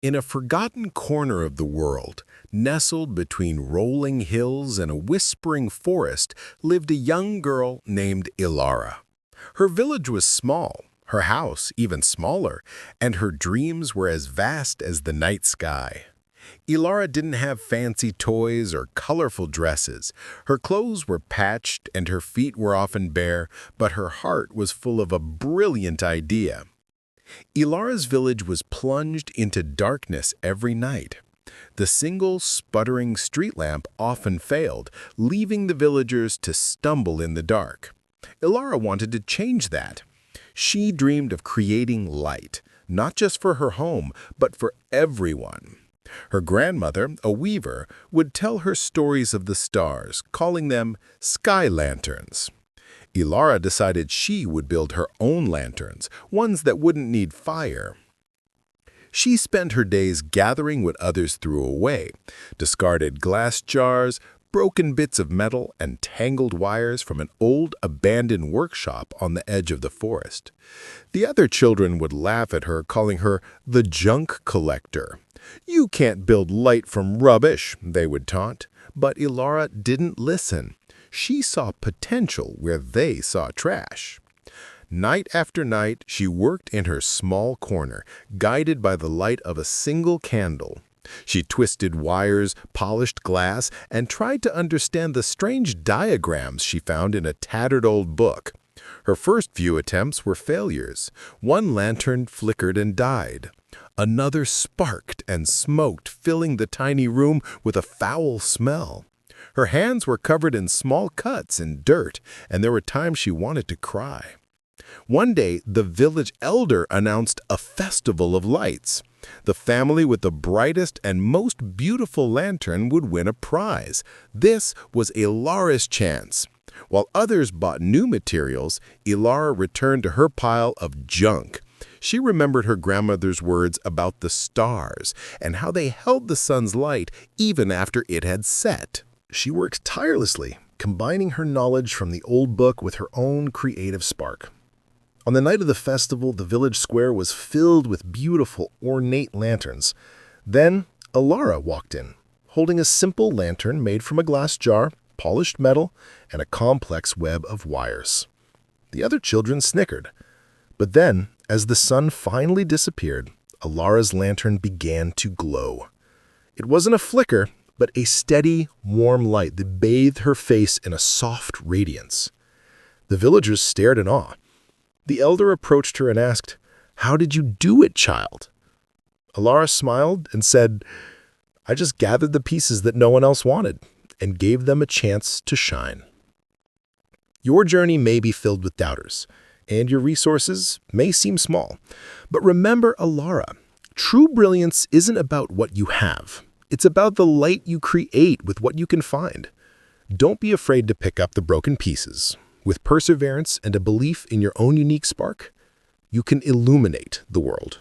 In a forgotten corner of the world, nestled between rolling hills and a whispering forest, lived a young girl named Ilara. Her village was small, her house even smaller, and her dreams were as vast as the night sky. Ilara didn't have fancy toys or colorful dresses. Her clothes were patched and her feet were often bare, but her heart was full of a brilliant idea. Ilara's village was plunged into darkness every night. The single, sputtering street lamp often failed, leaving the villagers to stumble in the dark. Ilara wanted to change that. She dreamed of creating light, not just for her home, but for everyone. Her grandmother, a weaver, would tell her stories of the stars, calling them sky lanterns. Ilara decided she would build her own lanterns, ones that wouldn't need fire. She spent her days gathering what others threw away, discarded glass jars, broken bits of metal, and tangled wires from an old abandoned workshop on the edge of the forest. The other children would laugh at her, calling her the junk collector. "You can't build light from rubbish," they would taunt. But Ilara didn't listen. She saw potential where they saw trash. Night after night, she worked in her small corner, guided by the light of a single candle. She twisted wires, polished glass, and tried to understand the strange diagrams she found in a tattered old book. Her first few attempts were failures. One lantern flickered and died. Another sparked and smoked, filling the tiny room with a foul smell. Her hands were covered in small cuts and dirt, and there were times she wanted to cry. One day, the village elder announced a festival of lights. The family with the brightest and most beautiful lantern would win a prize. This was Ilara's chance. While others bought new materials, Ilara returned to her pile of junk. She remembered her grandmother's words about the stars and how they held the sun's light even after it had set. She worked tirelessly, combining her knowledge from the old book with her own creative spark. On the night of the festival, the village square was filled with beautiful, ornate lanterns. Then, Ilara walked in, holding a simple lantern made from a glass jar, polished metal, and a complex web of wires. The other children snickered. But then, as the sun finally disappeared, Ilara's lantern began to glow. It wasn't a flicker, but a steady, warm light that bathed her face in a soft radiance. The villagers stared in awe. The elder approached her and asked, "How did you do it, child?" Ilara smiled and said, "I just gathered the pieces that no one else wanted and gave them a chance to shine." Your journey may be filled with doubters, and your resources may seem small. But remember, Ilara, true brilliance isn't about what you have. It's about the light you create with what you can find. Don't be afraid to pick up the broken pieces. With perseverance and a belief in your own unique spark, you can illuminate the world.